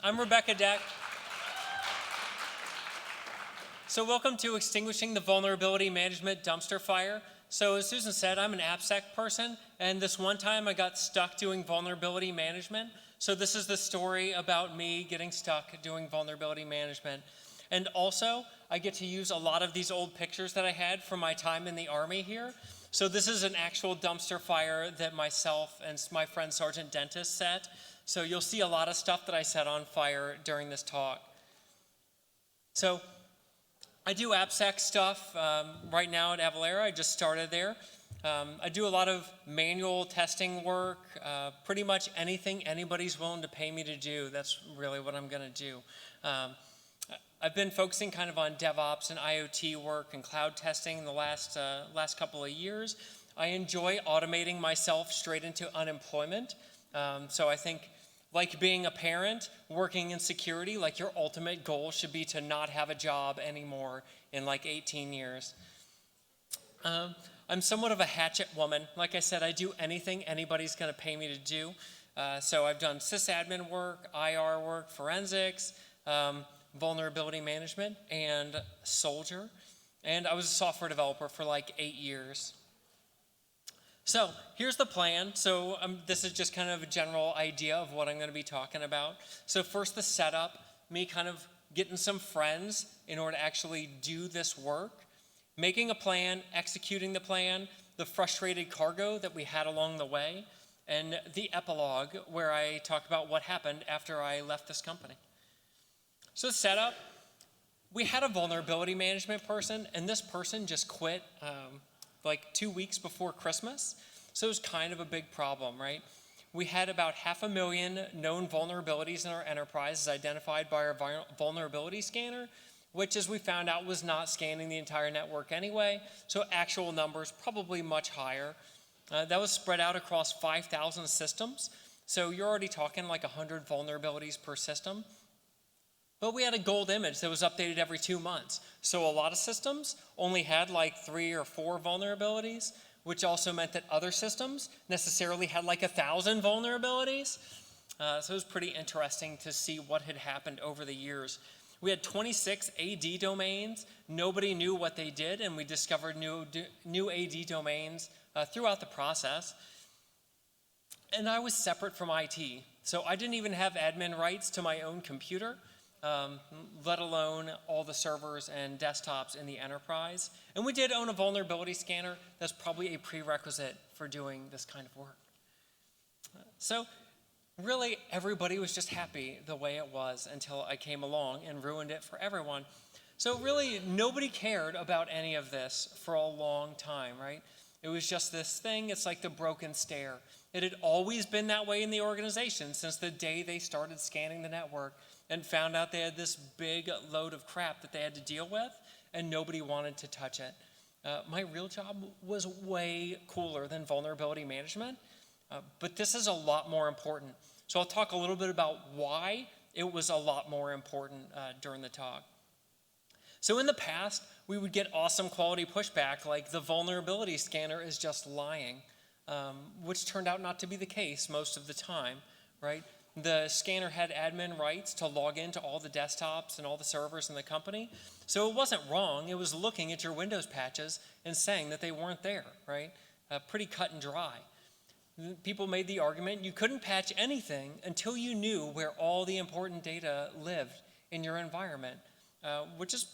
I'm Rebecca Deck. So welcome to Extinguishing the Vulnerability Management Dumpster Fire. So as Susan said, I'm an AppSec person, and this one time I got stuck doing vulnerability management. So this is the story about me getting stuck doing vulnerability management. And also, I get to use a lot of these old pictures that I had from my time in the Army here. So this is an actual dumpster fire that myself and my friend Sergeant Dentist set. So you'll see a lot of stuff that I set on fire during this talk. So I do AppSec stuff right now at Avalara. I just started there. I do a lot of manual testing work, pretty much anything anybody's willing to pay me to do. That's really what I'm going to do. I've been focusing kind of on DevOps and IoT work and cloud testing the last couple of years. I enjoy automating myself straight into unemployment. So I think, like being a parent, working in security, like your ultimate goal should be to not have a job anymore in like 18 years. I'm somewhat of a hatchet woman. Like I said, I do anything anybody's going to pay me to do. So I've done sysadmin work, IR work, forensics, vulnerability management, and soldier. And I was a software developer for like 8 years. So here's the plan. So this is just kind of a general idea of what I'm going to be talking about. So first, the setup, me kind of getting some friends in order to actually do this work, making a plan, executing the plan, the frustrated cargo that we had along the way, and the epilogue where I talk about what happened after I left this company. So the setup, we had a vulnerability management person, and this person just quit like 2 weeks before Christmas. So it was kind of a big problem, right? We had about 500,000 known vulnerabilities in our enterprise as identified by our vulnerability scanner, which, as we found out, was not scanning the entire network anyway. So actual numbers probably much higher. That was spread out across 5,000 systems. So you're already talking like 100 vulnerabilities per system. But we had a gold image that was updated every 2 months. So a lot of systems only had like 3 or 4 vulnerabilities, which also meant that other systems necessarily had like 1,000 vulnerabilities. So it was pretty interesting to see what had happened over the years. We had 26 AD domains. Nobody knew what they did, and we discovered new AD domains throughout the process. And I was separate from IT. So I didn't even have admin rights to my own computer. Let alone all the servers and desktops in the enterprise. And we did own a vulnerability scanner. That's probably a prerequisite for doing this kind of work. So really, everybody was just happy the way it was until I came along and ruined it for everyone. So really, nobody cared about any of this for a long time, right? It was just this thing. It's like the broken stair. It had always been that way in the organization since the day they started scanning the network and found out they had this big load of crap that they had to deal with, and nobody wanted to touch it. My real job was way cooler than vulnerability management, but this is a lot more important. So I'll talk a little bit about why it was a lot more important during the talk. So in the past, we would get awesome quality pushback like the vulnerability scanner is just lying, which turned out not to be the case most of the time, right? The scanner had admin rights to log into all the desktops and all the servers in the company. So it wasn't wrong. It was looking at your Windows patches and saying that they weren't there, right? Pretty cut and dry. People made the argument you couldn't patch anything until you knew where all the important data lived in your environment, which is,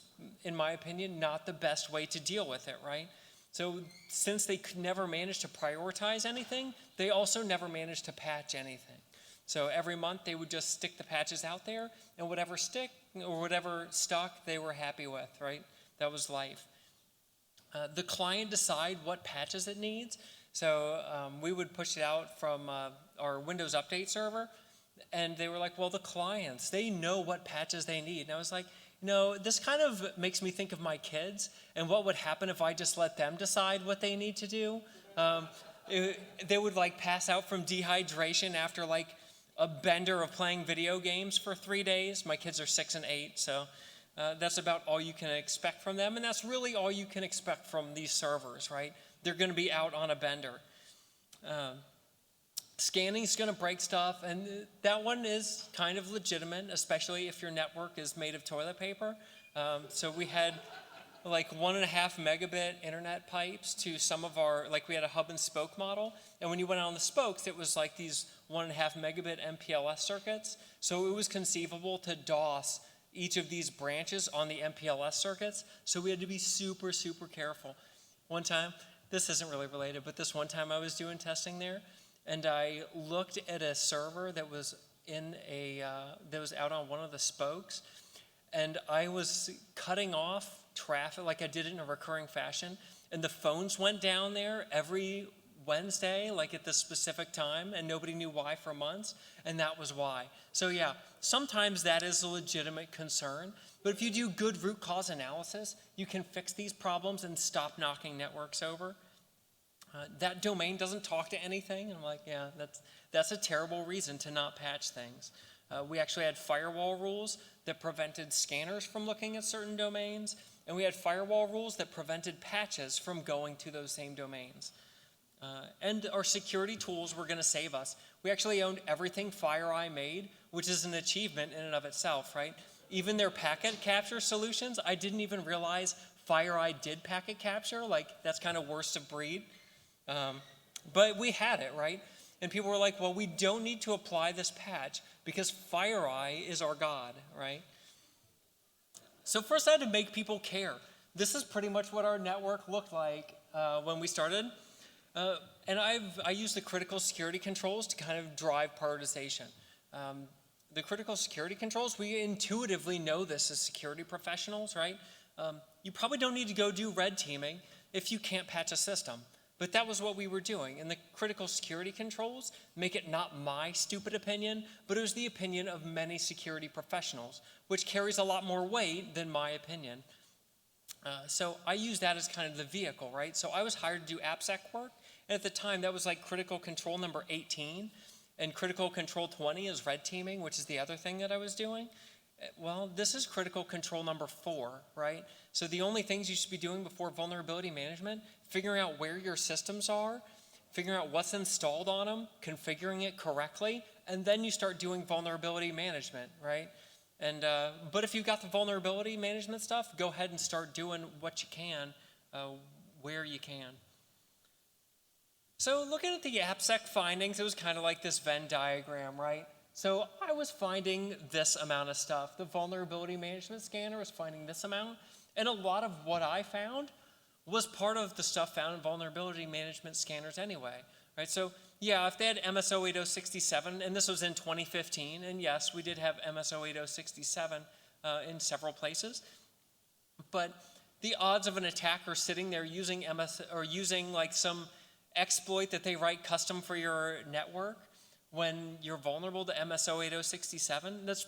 in my opinion, not the best way to deal with it, right? So since they could never manage to prioritize anything, they also never managed to patch anything. So every month they would just stick the patches out there, and whatever stuck they were happy with, right? That was life. The client decide what patches it needs. So we would push it out from our Windows Update server, and they were like, well, the clients, they know what patches they need. And I was like, no, this kind of makes me think of my kids and what would happen if I just let them decide what they need to do. They would like pass out from dehydration after like a bender of playing video games for 3 days. My kids are 6 and 8, so that's about all you can expect from them. And that's really all you can expect from these servers, right? They're going to be out on a bender. Scanning's going to break stuff, and that one is kind of legitimate, especially if your network is made of toilet paper. So we had like 1.5 megabit internet pipes to some of our, like we had a hub and spoke model, and when you went on the spokes, it was like these 1.5 megabit MPLS circuits. So it was conceivable to DOS each of these branches on the MPLS circuits. So we had to be super, super careful. One time, this isn't really related, but this one time I was doing testing there, and I looked at a server that was that was out on one of the spokes, and I was cutting off traffic like I did it in a recurring fashion, and the phones went down there every Wednesday, like at this specific time, and nobody knew why for months, and that was why. So yeah, sometimes that is a legitimate concern, but if you do good root cause analysis, you can fix these problems and stop knocking networks over. That domain doesn't talk to anything, and I'm like, yeah, that's a terrible reason to not patch things. We actually had firewall rules that prevented scanners from looking at certain domains, and we had firewall rules that prevented patches from going to those same domains. And our security tools were going to save us. We actually owned everything FireEye made, which is an achievement in and of itself, right? Even their packet capture solutions, I didn't even realize FireEye did packet capture. Like, that's kind of worst of breed. But we had it, right? And people were like, well, we don't need to apply this patch because FireEye is our God, right? So first I had to make people care. This is pretty much what our network looked like when we started. And I use the critical security controls to kind of drive prioritization. The critical security controls, we intuitively know this as security professionals, right? You probably don't need to go do red teaming if you can't patch a system. But that was what we were doing. And the critical security controls make it not my stupid opinion, but it was the opinion of many security professionals, which carries a lot more weight than my opinion. So I use that as kind of the vehicle, right? So I was hired to do AppSec work. And at the time, that was like critical control number 18. And critical control 20 is red teaming, which is the other thing that I was doing. Well, this is critical control number 4, right? So the only things you should be doing before vulnerability management, figuring out where your systems are, figuring out what's installed on them, configuring it correctly, and then you start doing vulnerability management, right? And but if you've got the vulnerability management stuff, go ahead and start doing what you can, where you can. So looking at the AppSec findings, it was kind of like this Venn diagram, right? So I was finding this amount of stuff. The vulnerability management scanner was finding this amount. And a lot of what I found was part of the stuff found in vulnerability management scanners anyway, right? So yeah, if they had MSO 8067, and this was in 2015, and yes, we did have MSO 8067 in several places, but the odds of an attacker sitting there using using like some exploit that they write custom for your network when you're vulnerable to MSO 8067, that's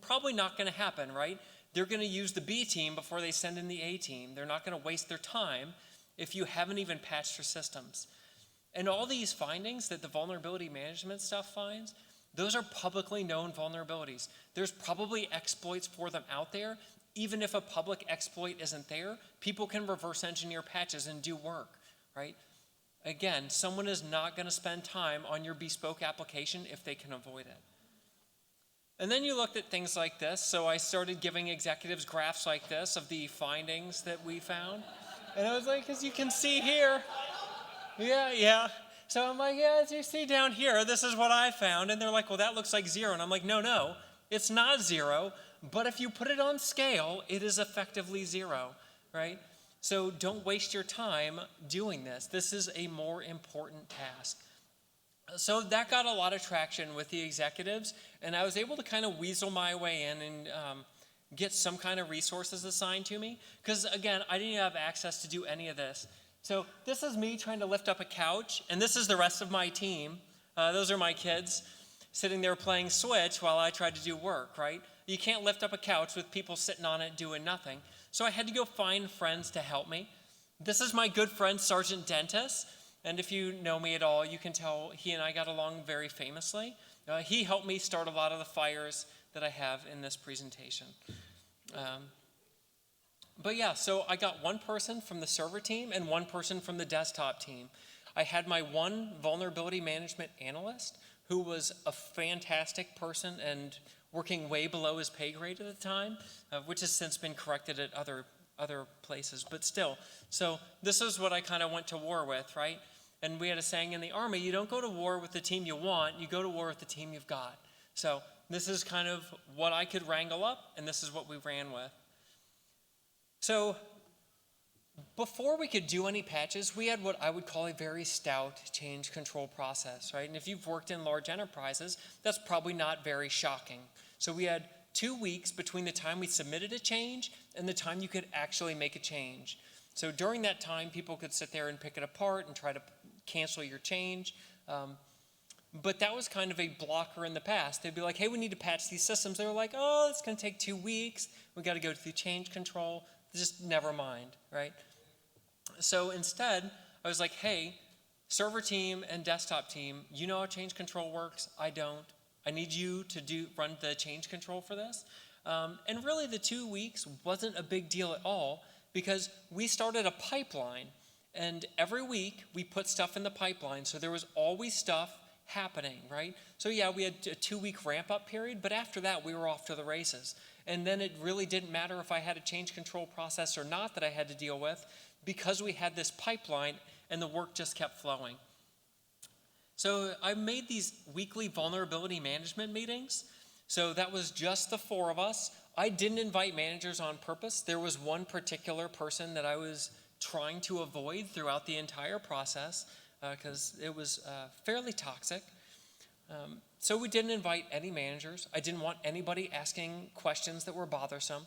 probably not going to happen, right? They're going to use the B team before they send in the A team. They're not going to waste their time if you haven't even patched your systems. And all these findings that the vulnerability management stuff finds, those are publicly known vulnerabilities. There's probably exploits for them out there. Even if a public exploit isn't there, people can reverse engineer patches and do work, right? Again, someone is not going to spend time on your bespoke application if they can avoid it. And then you looked at things like this. So I started giving executives graphs like this of the findings that we found. And I was like, as you can see here, yeah. So I'm like, yeah, as you see down here, this is what I found. And they're like, well, that looks like 0. And I'm like, no, it's not 0. But if you put it on scale, it is effectively 0, right? So don't waste your time doing this. This is a more important task. So that got a lot of traction with the executives, and I was able to kind of weasel my way in and get some kind of resources assigned to me. Because again, I didn't have access to do any of this. So this is me trying to lift up a couch, and this is the rest of my team. Those are my kids sitting there playing Switch while I tried to do work, right? You can't lift up a couch with people sitting on it doing nothing. So I had to go find friends to help me. This is my good friend, Sergeant Dentis. And if you know me at all, you can tell he and I got along very famously. He helped me start a lot of the fires that I have in this presentation. But yeah, so I got one person from the server team and one person from the desktop team. I had my one vulnerability management analyst who was a fantastic person and working way below his pay grade at the time, which has since been corrected at other places, but still. So this is what I kind of went to war with, right? And we had a saying in the Army, you don't go to war with the team you want, you go to war with the team you've got. So this is kind of what I could wrangle up, and this is what we ran with. So before we could do any patches, we had what I would call a very stout change control process, right? And if you've worked in large enterprises, that's probably not very shocking. So we had 2 weeks between the time we submitted a change and the time you could actually make a change. So during that time, people could sit there and pick it apart and try to cancel your change. But that was kind of a blocker in the past. They'd be like, hey, we need to patch these systems. They were like, oh, it's going to take 2 weeks. We got to go through change control. Just never mind, right? So instead, I was like, hey, server team and desktop team, you know how change control works? I don't. I need you to run the change control for this. And really the 2 weeks wasn't a big deal at all because we started a pipeline. And every week we put stuff in the pipeline. So there was always stuff happening, right? So yeah, we had a 2-week ramp up period, but after that we were off to the races. And then it really didn't matter if I had a change control process or not that I had to deal with because we had this pipeline and the work just kept flowing. So I made these weekly vulnerability management meetings. So that was just the 4 of us. I didn't invite managers on purpose. There was one particular person that I was trying to avoid throughout the entire process because it was fairly toxic. So we didn't invite any managers. I didn't want anybody asking questions that were bothersome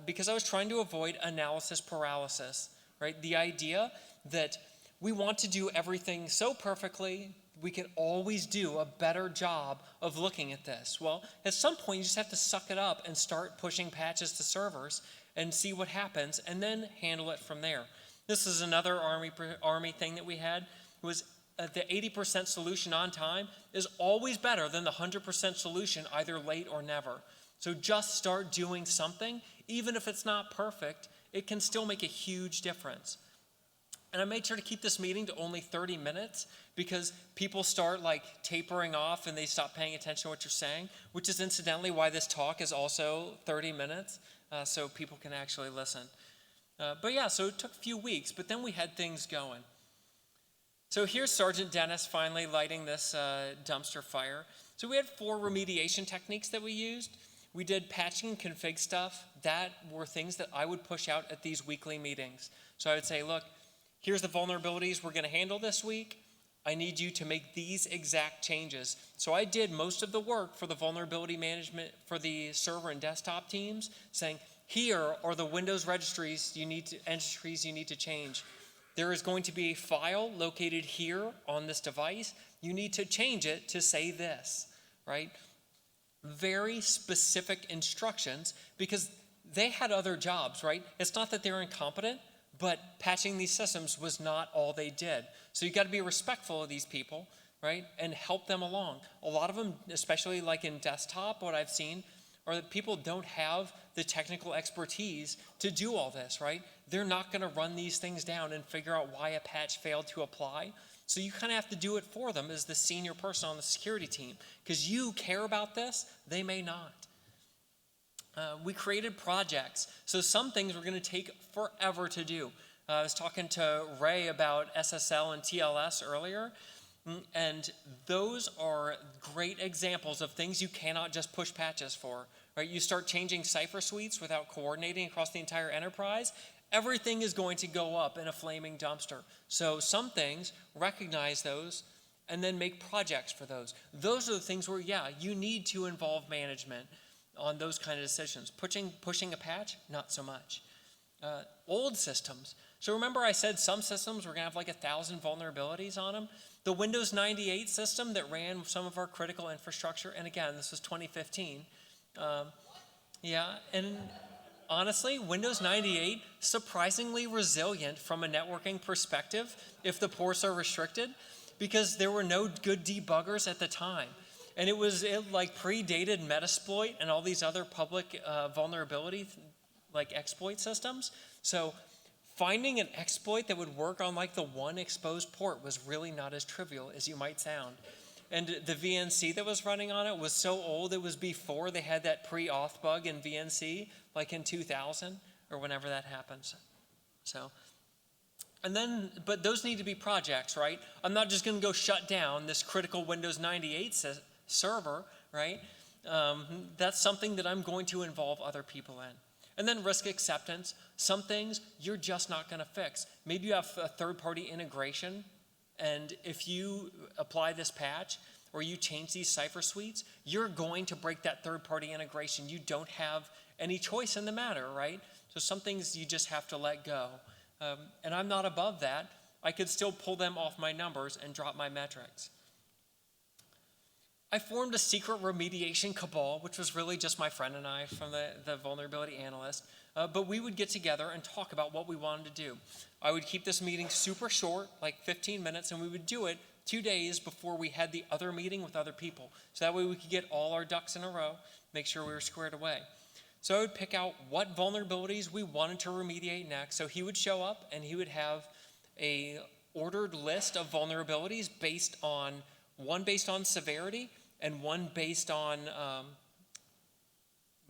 because I was trying to avoid analysis paralysis, right? The idea that we want to do everything so perfectly, we can always do a better job of looking at this. Well, at some point you just have to suck it up and start pushing patches to servers and see what happens and then handle it from there. This is another Army thing that we had was the 80% solution on time is always better than the 100% solution either late or never. So just start doing something. Even if it's not perfect, it can still make a huge difference. And I made sure to keep this meeting to only 30 minutes because people start like tapering off and they stop paying attention to what you're saying, which is incidentally why this talk is also 30 minutes, so people can actually listen. But yeah, so it took a few weeks, but then we had things going. So here's Sergeant Dennis finally lighting this dumpster fire. So we had 4 remediation techniques that we used. We did patching and config stuff. That were things that I would push out at these weekly meetings. So I would say, look, here's the vulnerabilities we're going to handle this week. I need you to make these exact changes. So I did most of the work for the vulnerability management for the server and desktop teams, saying, here are the Windows entries you need to change. There is going to be a file located here on this device. You need to change it to say this, right? Very specific instructions because they had other jobs, right? It's not that they're incompetent, but patching these systems was not all they did. So you got to be respectful of these people, right? And help them along. A lot of them, especially like in desktop, what I've seen, are that people don't have the technical expertise to do all this, right? They're not going to run these things down and figure out why a patch failed to apply. So you kind of have to do it for them as the senior person on the security team because you care about this, they may not. We created projects. So some things were going to take forever to do. I was talking to Ray about SSL and TLS earlier, and those are great examples of things you cannot just push patches for. Right? You start changing cipher suites without coordinating across the entire enterprise, everything is going to go up in a flaming dumpster. So some things, recognize those, and then make projects for those. Those are the things where, yeah, you need to involve management on those kind of decisions. Pushing a patch, not so much. Old systems. So remember I said some systems were going to have like 1,000 vulnerabilities on them? The Windows 98 system that ran some of our critical infrastructure, and again, this was 2015. And honestly, Windows 98, surprisingly resilient from a networking perspective if the ports are restricted, because there were no good debuggers at the time. And it like predated Metasploit and all these other public vulnerability like exploit systems. So finding an exploit that would work on like the one exposed port was really not as trivial as you might sound. And the VNC that was running on it was so old, it was before they had that pre-auth bug in VNC, like in 2000 or whenever that happens. So, and then, but those need to be projects, right? I'm not just going to go shut down this critical Windows 98 server, right? That's something that I'm going to involve other people in. And then risk acceptance. Some things you're just not going to fix. Maybe you have a third-party integration, and if you apply this patch or you change these cipher suites, you're going to break that third-party integration. You don't have any choice in the matter, right? So some things you just have to let go. And I'm not above that. I could still pull them off my numbers and drop my metrics. I formed a secret remediation cabal, which was really just my friend and I from the vulnerability analyst. But we would get together and talk about what we wanted to do. I would keep this meeting super short, like 15 minutes, and we would do it 2 days before we had the other meeting with other people. So that way we could get all our ducks in a row, make sure we were squared away. So I would pick out what vulnerabilities we wanted to remediate next. So he would show up and he would have a ordered list of vulnerabilities based on severity and one based on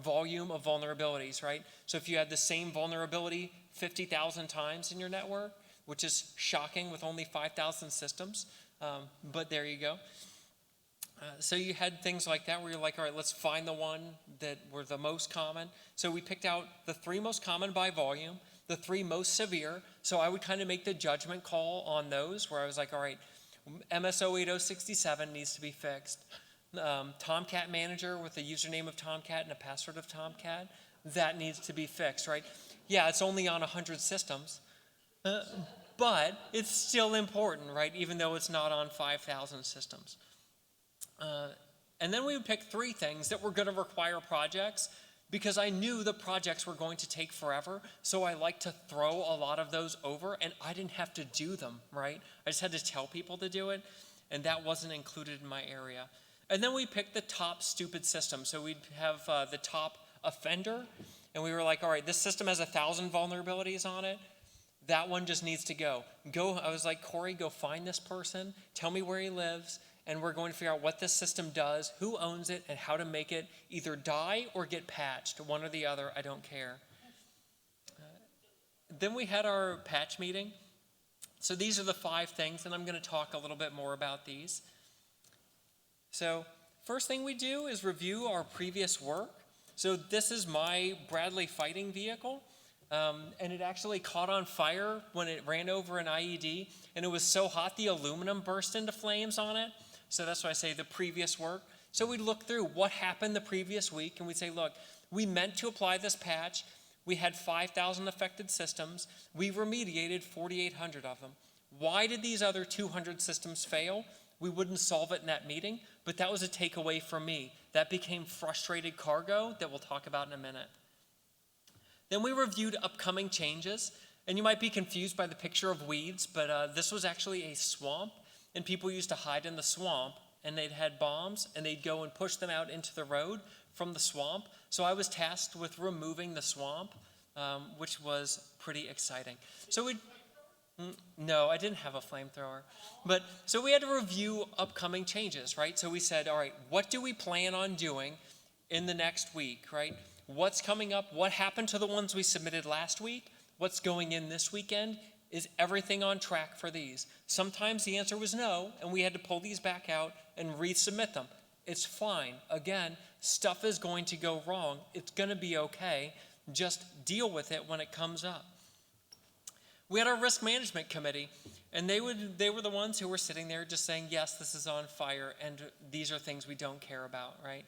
volume of vulnerabilities, right? So if you had the same vulnerability 50,000 times in your network, which is shocking with only 5,000 systems, but there you go. So you had things like that where you're like, all right, let's find the one that were the most common. So we picked out the 3 most common by volume, the 3 most severe. So I would kind of make the judgment call on those where I was like, all right, MSO 8067 needs to be fixed. Tomcat manager with a username of Tomcat and a password of Tomcat, that needs to be fixed, right? Yeah, it's only on 100 systems, but it's still important, right? Even though it's not on 5,000 systems. And then we would pick 3 things that were going to require projects because I knew the projects were going to take forever. So I like to throw a lot of those over and I didn't have to do them, right? I just had to tell people to do it and that wasn't included in my area. And then we picked the top stupid system. So we'd have the top offender and we were like, all right, this system has 1,000 vulnerabilities on it. That one just needs to go. I was like, Corey, go find this person, tell me where he lives, and we're going to figure out what this system does, who owns it, and how to make it either die or get patched. One or the other, I don't care. Then we had our patch meeting. So these are the 5 things, and I'm going to talk a little bit more about these. So first thing we do is review our previous work. So this is my Bradley fighting vehicle. And it actually caught on fire when it ran over an IED. And it was so hot the aluminum burst into flames on it. So that's why I say the previous work. So we'd look through what happened the previous week and we'd say, look, we meant to apply this patch. We had 5,000 affected systems. We remediated 4,800 of them. Why did these other 200 systems fail? We wouldn't solve it in that meeting, but that was a takeaway from me. That became frustrated cargo that we'll talk about in a minute. Then we reviewed upcoming changes, and you might be confused by the picture of weeds, but this was actually a swamp, and people used to hide in the swamp, and they'd had bombs, and they'd go and push them out into the road from the swamp. So I was tasked with removing the swamp, which was pretty exciting. So no, I didn't have a flamethrower. But so we had to review upcoming changes, right? So we said, all right, what do we plan on doing in the next week, right? What's coming up? What happened to the ones we submitted last week? What's going in this weekend? Is everything on track for these? Sometimes the answer was no, and we had to pull these back out and resubmit them. It's fine. Again, stuff is going to go wrong. It's going to be okay. Just deal with it when it comes up. We had our risk management committee, and they were the ones who were sitting there just saying, yes, this is on fire, and these are things we don't care about, right?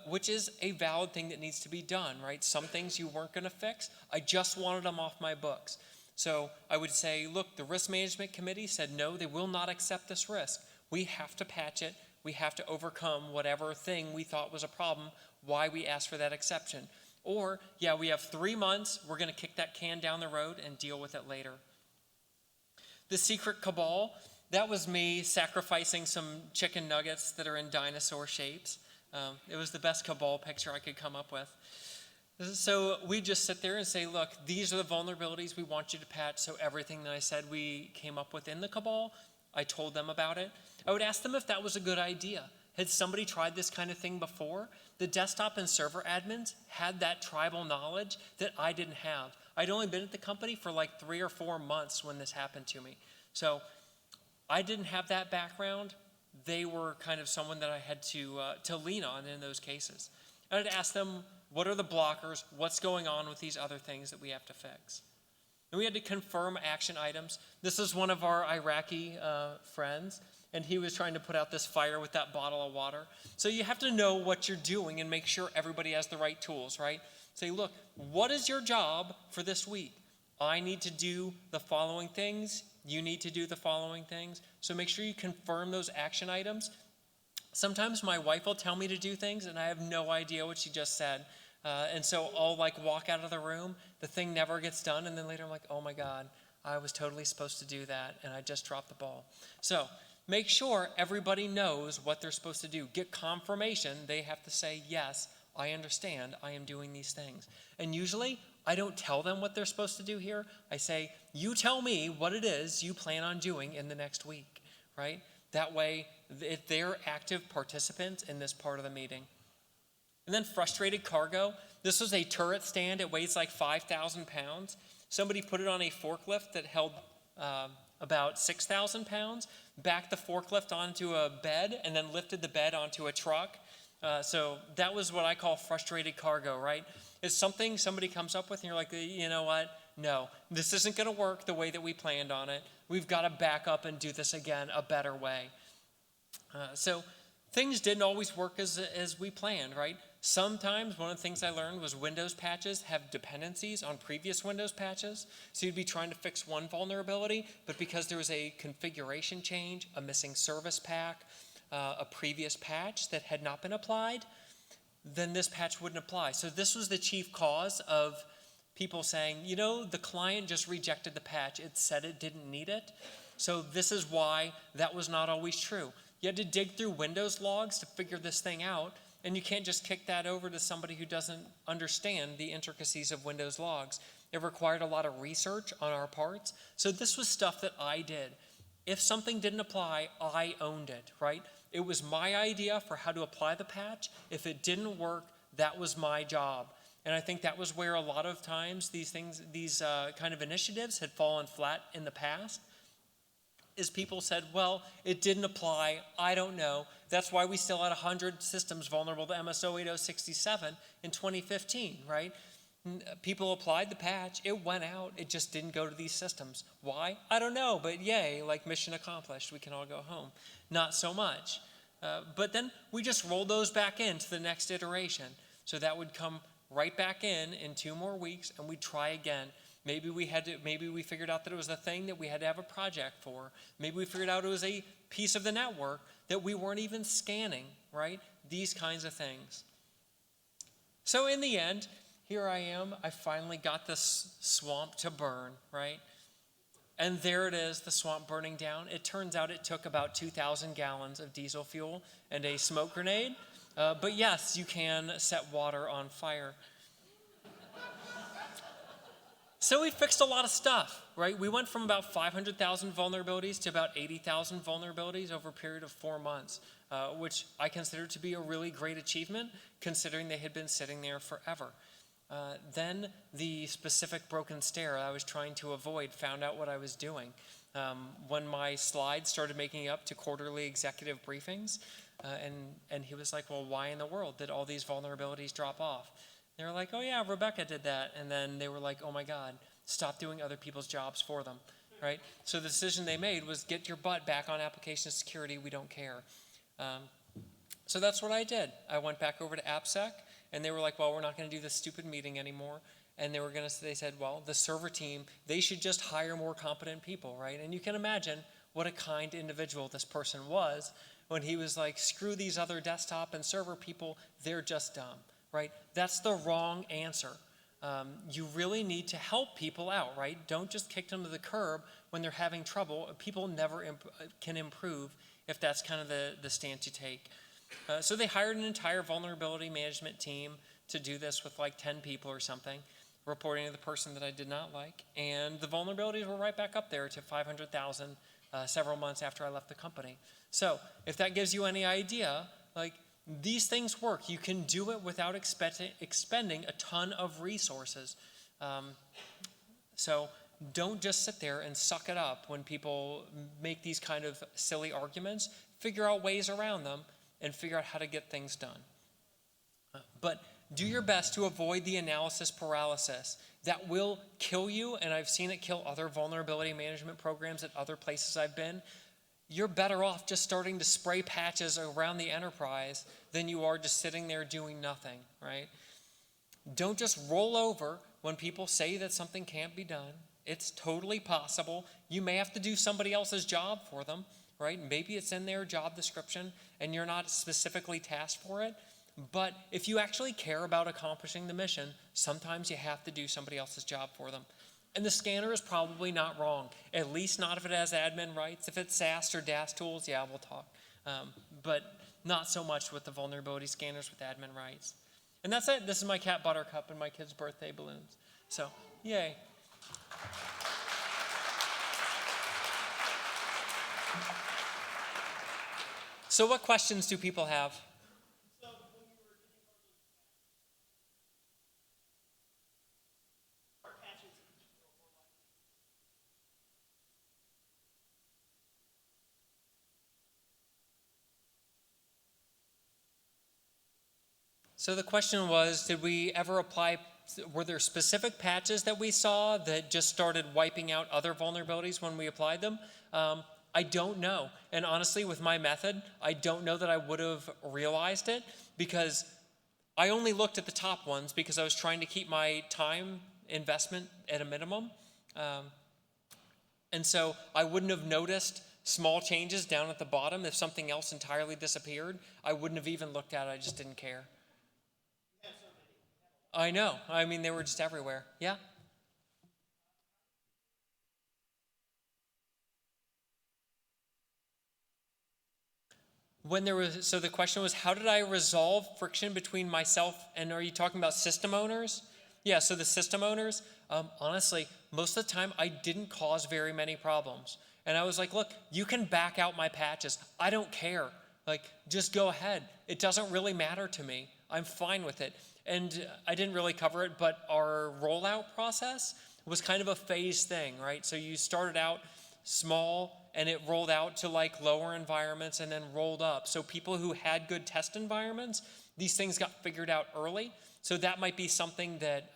Which is a valid thing that needs to be done, right? Some things you weren't going to fix. I just wanted them off my books. So I would say, look, the risk management committee said, no, they will not accept this risk. We have to patch it. We have to overcome whatever thing we thought was a problem, why we asked for that exception. Or, yeah, we have 3 months. We're going to kick that can down the road and deal with it later. The secret cabal, that was me sacrificing some chicken nuggets that are in dinosaur shapes. It was the best cabal picture I could come up with. So we just sit there and say, look, these are the vulnerabilities we want you to patch. So everything that I said we came up with in the cabal, I told them about it. I would ask them if that was a good idea. Had somebody tried this kind of thing before? The desktop and server admins had that tribal knowledge that I didn't have. I'd only been at the company for like 3 or 4 months when this happened to me. So I didn't have that background. They were kind of someone that I had to lean on in those cases. I'd ask them, what are the blockers? What's going on with these other things that we have to fix? And we had to confirm action items. This is one of our Iraqi friends, and he was trying to put out this fire with that bottle of water. So you have to know what you're doing and make sure everybody has the right tools, right? Say, look, what is your job for this week? I need to do the following things. You need to do the following things. So make sure you confirm those action items. Sometimes my wife will tell me to do things, and I have no idea what she just said. And so I'll like walk out of the room, the thing never gets done, and then later I'm like, oh my God, I was totally supposed to do that, and I just dropped the ball. So make sure everybody knows what they're supposed to do. Get confirmation. They have to say, yes, I understand, I am doing these things. And usually I don't tell them what they're supposed to do here. I say, you tell me what it is you plan on doing in the next week, right? That way, if they're active participants in this part of the meeting. And then frustrated cargo. This was a turret stand. It weighs like 5,000 pounds. Somebody put it on a forklift that held about 6,000 pounds, backed the forklift onto a bed, and then lifted the bed onto a truck. So that was what I call frustrated cargo, right? It's something somebody comes up with and you're like, you know what? No, this isn't going to work the way that we planned on it. We've got to back up and do this again a better way. So things didn't always work as we planned, right? Sometimes one of the things I learned was Windows patches have dependencies on previous Windows patches. So you'd be trying to fix one vulnerability, but because there was a configuration change, a missing service pack, a previous patch that had not been applied, then this patch wouldn't apply. So this was the chief cause of people saying, you know, the client just rejected the patch. It said it didn't need it. So this is why that was not always true. You had to dig through Windows logs to figure this thing out, and you can't just kick that over to somebody who doesn't understand the intricacies of Windows logs. It required a lot of research on our parts. So this was stuff that I did. If something didn't apply, I owned it, right? It was my idea for how to apply the patch. If it didn't work, that was my job. And I think that was where a lot of times these kind of initiatives had fallen flat in the past, is people said, well, it didn't apply, I don't know. That's why we still had 100 systems vulnerable to MSO 8067 in 2015, right? People applied the patch, it went out, it just didn't go to these systems. Why? I don't know, but yay, like mission accomplished, we can all go home. Not so much. But then we just rolled those back into the next iteration. So that would come right back in 2 more weeks, and we'd try again. Maybe we figured out that it was a thing that we had to have a project for. Maybe we figured out it was a piece of the network that we weren't even scanning, right? These kinds of things. So in the end, here I am. I finally got this swamp to burn, right? And there it is, the swamp burning down. It turns out it took about 2,000 gallons of diesel fuel and a smoke grenade. But yes, you can set water on fire. So we fixed a lot of stuff, right? We went from about 500,000 vulnerabilities to about 80,000 vulnerabilities over a period of 4 months, which I consider to be a really great achievement, considering they had been sitting there forever. Then the specific broken stair I was trying to avoid found out what I was doing. When my slides started making up to quarterly executive briefings, and he was like, well, why in the world did all these vulnerabilities drop off? They were like, oh yeah, Rebecca did that. And then they were like, oh my God, stop doing other people's jobs for them, right? So the decision they made was get your butt back on application security, we don't care. So that's what I did. I went back over to AppSec, and they were like, well, we're not gonna do this stupid meeting anymore. And they said, well, the server team, they should just hire more competent people, right? And you can imagine what a kind individual this person was when he was like, screw these other desktop and server people, they're just dumb. Right? That's the wrong answer. You really need to help people out, right? Don't just kick them to the curb when they're having trouble. People never can improve if that's kind of the stance you take. So they hired an entire vulnerability management team to do this with like 10 people or something, reporting to the person that I did not like. And the vulnerabilities were right back up there to 500,000 several months after I left the company. So if that gives you any idea, like these things work. You can do it without expending a ton of resources. So don't just sit there and suck it up when people make these kind of silly arguments. Figure out ways around them and figure out how to get things done. But do your best to avoid the analysis paralysis. That will kill you, and I've seen it kill other vulnerability management programs at other places I've been. You're better off just starting to spray patches around the enterprise than you are just sitting there doing nothing, right? Don't just roll over when people say that something can't be done. It's totally possible. You may have to do somebody else's job for them, right? Maybe it's in their job description and you're not specifically tasked for it. But if you actually care about accomplishing the mission, sometimes you have to do somebody else's job for them. And the scanner is probably not wrong, at least not if it has admin rights. If it's SAST or DAS tools, yeah, we'll talk. But not so much with the vulnerability scanners with admin rights. And that's it. This is my cat Buttercup and my kid's birthday balloons. So, yay. So what questions do people have? So the question was, did we ever apply, were there specific patches that we saw that just started wiping out other vulnerabilities when we applied them? I don't know. And honestly, with my method, I don't know that I would have realized it because I only looked at the top ones because I was trying to keep my time investment at a minimum. And so I wouldn't have noticed small changes down at the bottom. If something else entirely disappeared, I wouldn't have even looked at it. I just didn't care. I know. I mean, they were just everywhere. Yeah? When there was, so the question was, how did I resolve friction between myself and, are you talking about system owners? Yeah, so the system owners, honestly, most of the time I didn't cause very many problems. And I was like, look, you can back out my patches. I don't care. Like, just go ahead. It doesn't really matter to me. I'm fine with it. And I didn't really cover it, but our rollout process was kind of a phased thing, right? So you started out small and it rolled out to like lower environments and then rolled up. So people who had good test environments, these things got figured out early. So that might be something that,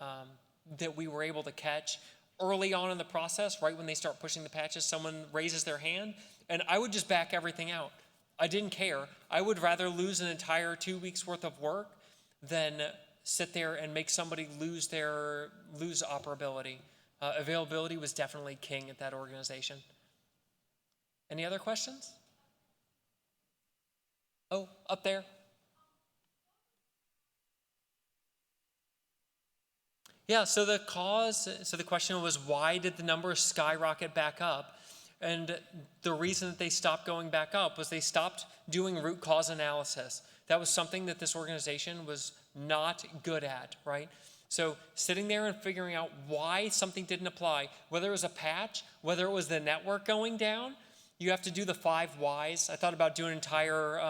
that we were able to catch early on in the process, right when they start pushing the patches, someone raises their hand and I would just back everything out. I didn't care. I would rather lose an entire 2 weeks worth of work than sit there and make somebody lose operability. Availability was definitely king at that organization. Any other questions? Oh, up there. Yeah, so the question was, why did the numbers skyrocket back up? And the reason that they stopped going back up was they stopped doing root cause analysis. That was something that this organization was not good at, right? So sitting there and figuring out why something didn't apply, whether it was a patch, whether it was the network going down, you have to do the 5 whys. I thought about doing an entire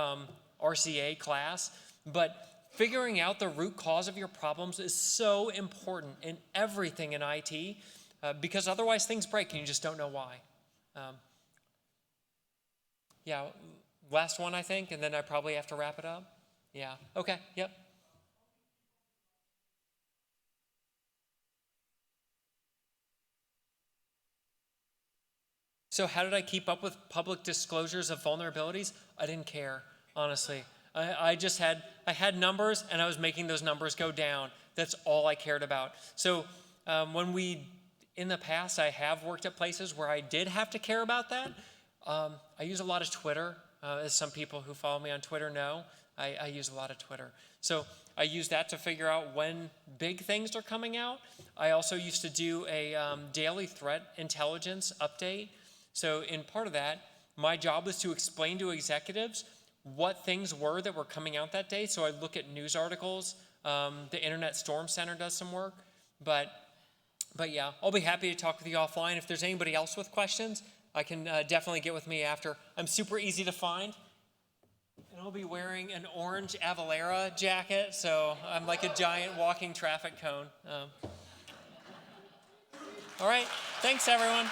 RCA class, but figuring out the root cause of your problems is so important in everything in IT because otherwise things break and you just don't know why. Yeah, last one I think, and then I probably have to wrap it up. Yeah, okay, yep. So how did I keep up with public disclosures of vulnerabilities? I didn't care, honestly. I had numbers and I was making those numbers go down. That's all I cared about. So in the past, I have worked at places where I did have to care about that. I use a lot of Twitter, as some people who follow me on Twitter know. I use a lot of Twitter. So I use that to figure out when big things are coming out. I also used to do a daily threat intelligence update. So in part of that, my job was to explain to executives what things were that were coming out that day. So I look at news articles The Internet Storm Center does some work. But yeah, I'll be happy to talk with you offline. If there's anybody else with questions, I can definitely get with me after. I'm super easy to find. And I'll be wearing an orange Avalera jacket, so I'm like a giant walking traffic cone. All right, thanks everyone.